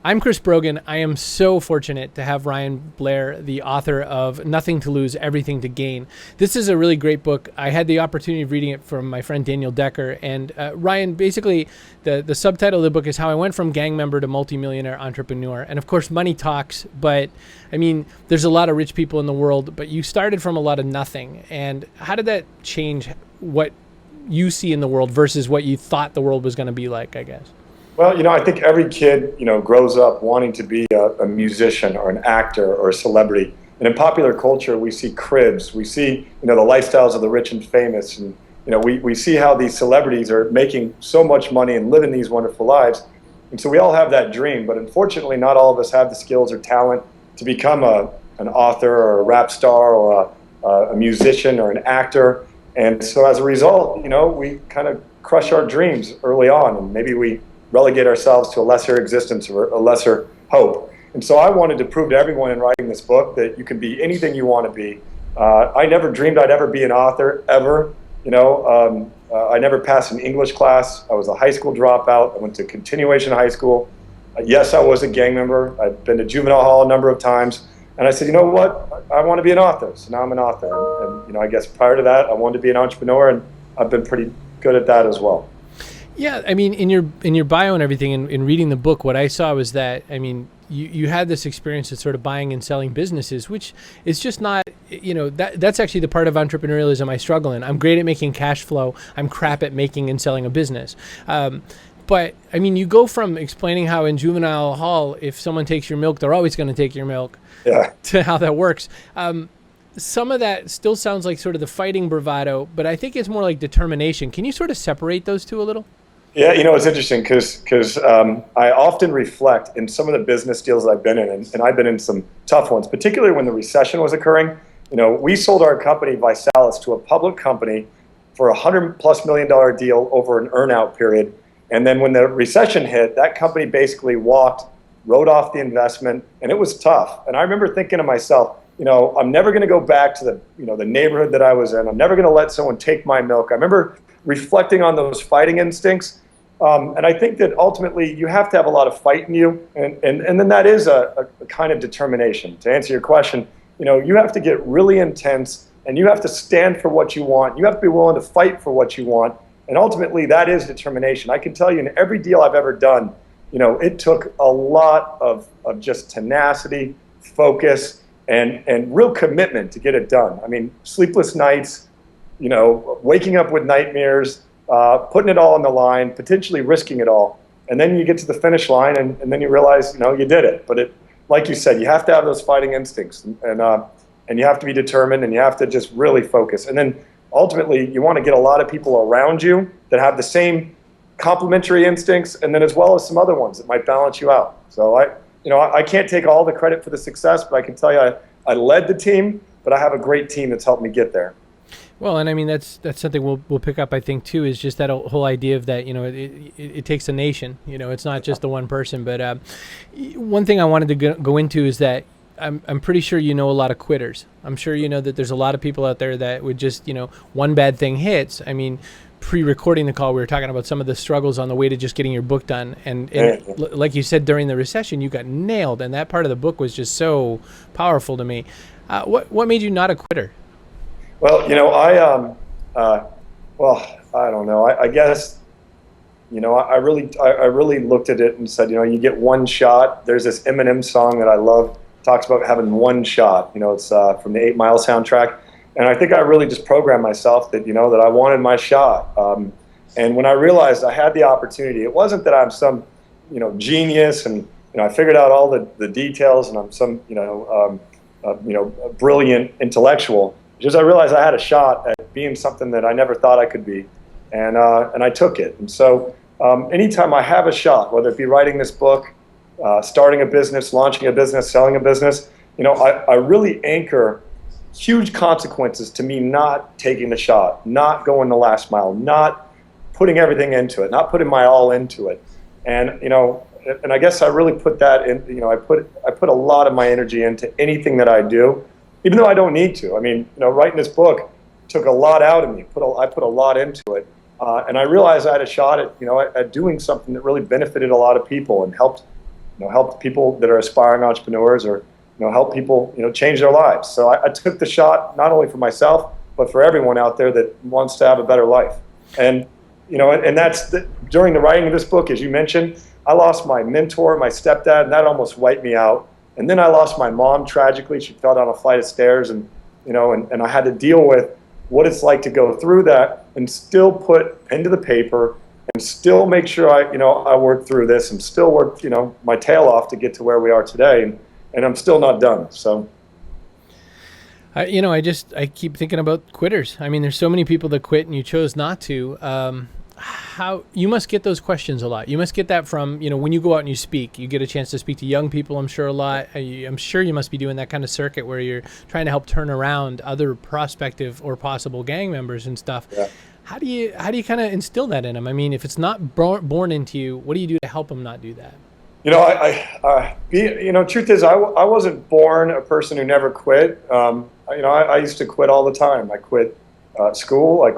I'm Chris Brogan. I am so fortunate to have Ryan Blair, the author of Nothing to Lose, Everything to Gain. This is a really great book. I had the opportunity of reading it from my friend Daniel Decker. And Ryan, basically, the subtitle of the book is How I Went from Gang Member to Multimillionaire Entrepreneur. And of course, money talks, but I mean, there's a lot of rich people in the world, but you started from a lot of nothing. And how did that change what you see in the world versus what you thought the world was going to be like, I guess? Well, I think every kid, grows up wanting to be a musician or an actor or a celebrity. And in popular culture, we see cribs. We see, the lifestyles of the rich and famous. And, we see how these celebrities are making so much money and living these wonderful lives. And so we all have that dream. But unfortunately, not all of us have the skills or talent to become an author or a rap star or a musician or an actor. And so as a result, we kind of crush our dreams early on. And maybe we relegate ourselves to a lesser existence or a lesser hope. And so I wanted to prove to everyone in writing this book that you can be anything you want to be. I never dreamed I'd ever be an author, ever. I never passed an English class. I was a high school dropout. I went to continuation high school. Yes, I was a gang member. I've been to juvenile hall a number of times. And I said, you know what? I want to be an author. So now I'm an author. And I guess prior to that, I wanted to be an entrepreneur, and I've been pretty good at that as well. Yeah, I mean, in your bio and everything, in reading the book, what I saw was that, I mean, you had this experience of sort of buying and selling businesses, which is just not, that's actually the part of entrepreneurialism I struggle in. I'm great at making cash flow. I'm crap at making and selling a business. But, I mean, you go from explaining how in juvenile hall, if someone takes your milk, they're always going to take your milk, to how that works. Some of that still sounds like sort of the fighting bravado, but I think it's more like determination. Can you sort of separate those two a little? Yeah, it's interesting because I often reflect in some of the business deals that I've been in, and I've been in some tough ones, particularly when the recession was occurring. We sold our company, Visalis, to a public company for $100+ million deal over an earn-out period. And then when the recession hit, that company basically wrote off the investment, and it was tough. And I remember thinking to myself, I'm never going to go back to the neighborhood that I was in. I'm never going to let someone take my milk. I remember reflecting on those fighting instincts. And I think that ultimately you have to have a lot of fight in you. And then that is a kind of determination. To answer your question, you have to get really intense, and you have to stand for what you want. You have to be willing to fight for what you want. And ultimately that is determination. I can tell you in every deal I've ever done, it took a lot of just tenacity, focus, and real commitment to get it done. I mean, sleepless nights, waking up with nightmares, putting it all on the line, potentially risking it all. And then you get to the finish line, and then you realize, you did it. But like you said, you have to have those fighting instincts, and you have to be determined, and you have to just really focus. And then ultimately, you want to get a lot of people around you that have the same complementary instincts, and then as well as some other ones that might balance you out. So I can't take all the credit for the success, but I can tell you I led the team, but I have a great team that's helped me get there. Well, and I mean, that's something we'll pick up, I think, too, is just that whole idea of that, it takes a nation. It's not just the one person. But one thing I wanted to go into is that I'm pretty sure a lot of quitters. I'm sure that there's a lot of people out there that would just, one bad thing hits. I mean, pre-recording the call, we were talking about some of the struggles on the way to just getting your book done. And like you said, during the recession, you got nailed. And that part of the book was just so powerful to me. What made you not a quitter? Well, I don't know. I guess, I really looked at it and said, you get one shot. There's this Eminem song that I love, talks about having one shot. It's from the 8 Mile soundtrack. And I think I really just programmed myself that, that I wanted my shot. And when I realized I had the opportunity, it wasn't that I'm some, genius and, I figured out all the details and I'm some, brilliant intellectual. Just I realized I had a shot at being something that I never thought I could be, and I took it. And so anytime I have a shot, whether it be writing this book, starting a business, launching a business, selling a business, I really anchor huge consequences to me not taking the shot, not going the last mile, not putting everything into it, not putting my all into it. And and I guess I really put that in. I put a lot of my energy into anything that I do. Even though I don't need to. I mean, writing this book took a lot out of me. I put a lot into it, and I realized I had a shot at doing something that really benefited a lot of people and helped help people that are aspiring entrepreneurs, or help people change their lives. So I took the shot not only for myself but for everyone out there that wants to have a better life. And and that's during the writing of this book, as you mentioned, I lost my mentor, my stepdad, and that almost wiped me out. And then I lost my mom tragically. She fell down a flight of stairs, and I had to deal with what it's like to go through that and still put pen to the paper and still make sure I work through this and still work my tail off to get to where we are today. And I'm still not done. So. I keep thinking about quitters. I mean, there's so many people that quit and you chose not to. How you must get those questions a lot. You must get that from, when you go out and you speak, you get a chance to speak to young people, I'm sure a lot. I'm sure you must be doing that kind of circuit where you're trying to help turn around other prospective or possible gang members and stuff. Yeah. How do you kind of instill that in them? I mean, if it's not born into you, what do you do to help them not do that? Truth is, I wasn't born a person who never quit. I used to quit all the time. I quit school. I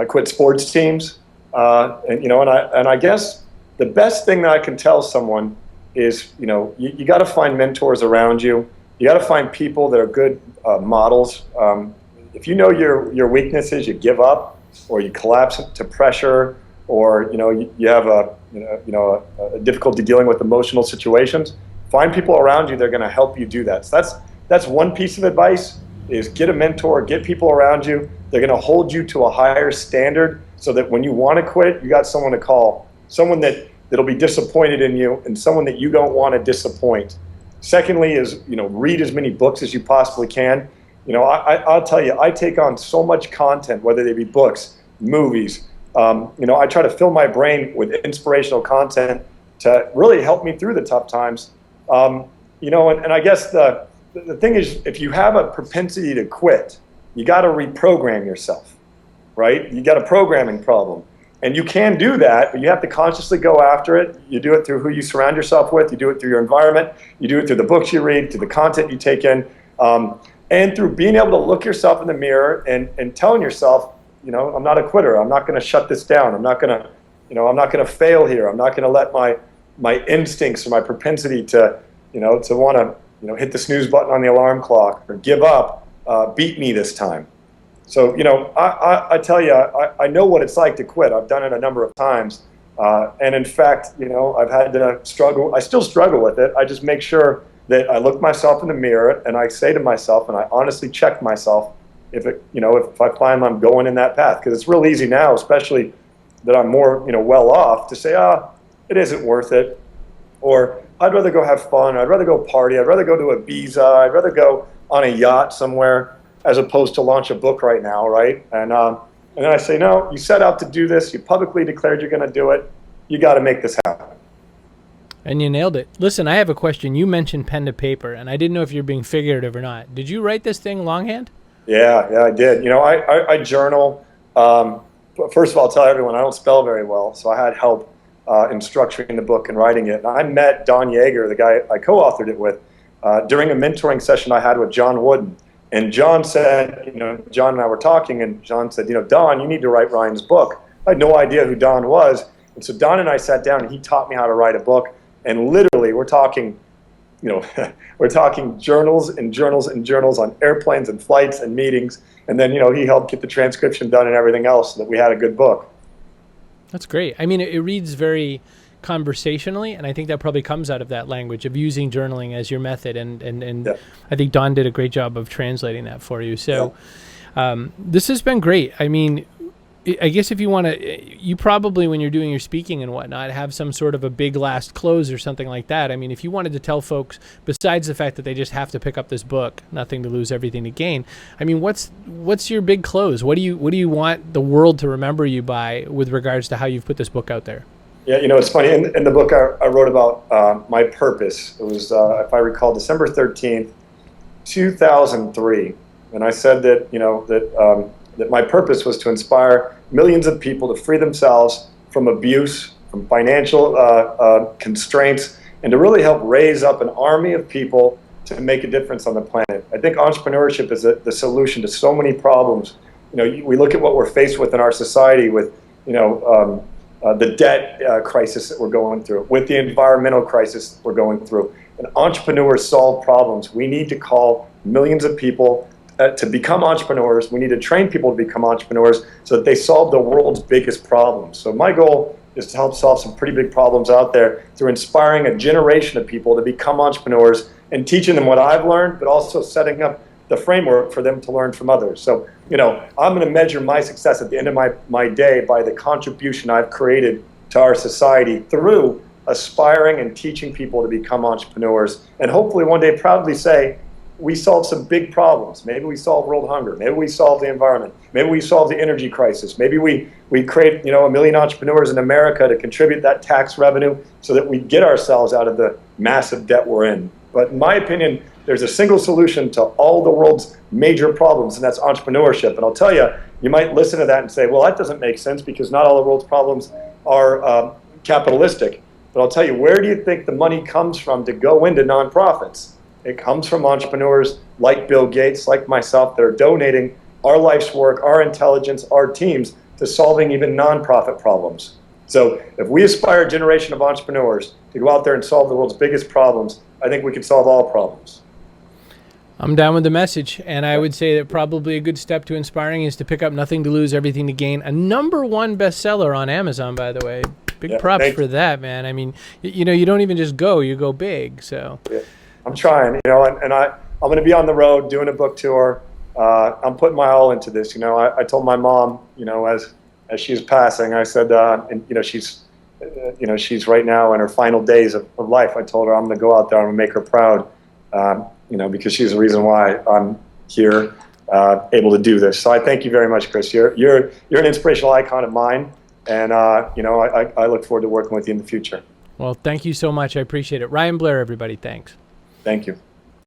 quit sports teams. And I guess the best thing that I can tell someone is, you got to find mentors around you. You got to find people that are good models. If you know your weaknesses, you give up, or you collapse to pressure, or you have a difficulty dealing with emotional situations. Find people around you that are going to help you do that. So that's one piece of advice: is get a mentor, get people around you. They're going to hold you to a higher standard, so that when you want to quit, you got someone to call, someone that'll be disappointed in you, and someone that you don't want to disappoint. Secondly is, read as many books as you possibly can. I'll tell you, I take on so much content, whether they be books, movies. I try to fill my brain with inspirational content to really help me through the tough times. And I guess the thing is, if you have a propensity to quit, you got to reprogram yourself, right? You got a programming problem. And you can do that, but you have to consciously go after it. You do it through who you surround yourself with. You do it through your environment. You do it through the books you read, through the content you take in, and through being able to look yourself in the mirror and telling yourself, I'm not a quitter. I'm not going to shut this down. I'm not going to fail here. I'm not going to let my instincts or my propensity to want to, hit the snooze button on the alarm clock or give up, beat me this time. So, I tell you, I know what it's like to quit. I've done it a number of times. And in fact, I've had to struggle. I still struggle with it. I just make sure that I look myself in the mirror and I say to myself, and I honestly check myself, if I find I'm going in that path. Because it's real easy now, especially that I'm more, well off, to say, it isn't worth it. Or I'd rather go have fun. I'd rather go party. I'd rather go to Ibiza. I'd rather go on a yacht somewhere as opposed to launch a book right now, right? And then I say, no, you set out to do this. You publicly declared you're going to do it. You got to make this happen. And you nailed it. Listen, I have a question. You mentioned pen to paper, and I didn't know if you're being figurative or not. Did you write this thing longhand? Yeah, I did. I journal. First of all, I'll tell everyone I don't spell very well, so I had help in structuring the book and writing it. And I met Don Yeager, the guy I co-authored it with, during a mentoring session I had with John Wooden. And John said, John and I were talking, and John said, Don, you need to write Ryan's book. I had no idea who Don was. And so Don and I sat down, and he taught me how to write a book. And literally, we're talking journals and journals and journals on airplanes and flights and meetings. And then, he helped get the transcription done and everything else so that we had a good book. That's great. I mean, it reads very conversationally, and I think that probably comes out of that language of using journaling as your method. And yeah. I think Don did a great job of translating that for you. So this has been great. I mean, I guess if you want to, you probably, when you're doing your speaking and whatnot, have some sort of a big last close or something like that. I mean, if you wanted to tell folks, besides the fact that they just have to pick up this book, nothing to lose, everything to gain. I mean, what's your big close? What do you want the world to remember you by with regards to how you've put this book out there? Yeah, it's funny. In the book, I wrote about my purpose. It was, if I recall, December 13th, 2003, and I said that that my purpose was to inspire millions of people to free themselves from abuse, from financial constraints, and to really help raise up an army of people to make a difference on the planet. I think entrepreneurship is the solution to so many problems. We look at what we're faced with in our society with, the debt crisis that we're going through, with the environmental crisis that we're going through. And entrepreneurs solve problems. We need to call millions of people to become entrepreneurs. We need to train people to become entrepreneurs so that they solve the world's biggest problems. So my goal is to help solve some pretty big problems out there through inspiring a generation of people to become entrepreneurs and teaching them what I've learned, but also setting up the framework for them to learn from others. So, I'm going to measure my success at the end of my day by the contribution I've created to our society through aspiring and teaching people to become entrepreneurs, and hopefully one day proudly say, we solve some big problems. Maybe we solve world hunger. Maybe we solve the environment. Maybe we solve the energy crisis. Maybe we create, 1 million entrepreneurs in America to contribute that tax revenue so that we get ourselves out of the massive debt we're in. But in my opinion, there's a single solution to all the world's major problems, and that's entrepreneurship. And I'll tell you, you might listen to that and say, well, that doesn't make sense because not all the world's problems are capitalistic. But I'll tell you, where do you think the money comes from to go into nonprofits? It comes from entrepreneurs like Bill Gates, like myself, that are donating our life's work, our intelligence, our teams to solving even nonprofit problems. So if we aspire a generation of entrepreneurs to go out there and solve the world's biggest problems, I think we can solve all problems. I'm down with the message, and I would say that probably a good step to inspiring is to pick up Nothing to Lose, Everything to Gain, a #1 bestseller on Amazon, by the way. Big props for that, man. I mean, you don't even just go, you go big. So I'm trying, and I'm going to be on the road doing a book tour. I'm putting my all into this. I told my mom, as she was passing, I said, she's right now in her final days of life. I told her I'm going to go out there and make her proud, because she's the reason why I'm here, able to do this. So I thank you very much, Chris. You're an inspirational icon of mine, and I look forward to working with you in the future. Well, thank you so much. I appreciate it. Ryan Blair, everybody. Thanks. Thank you.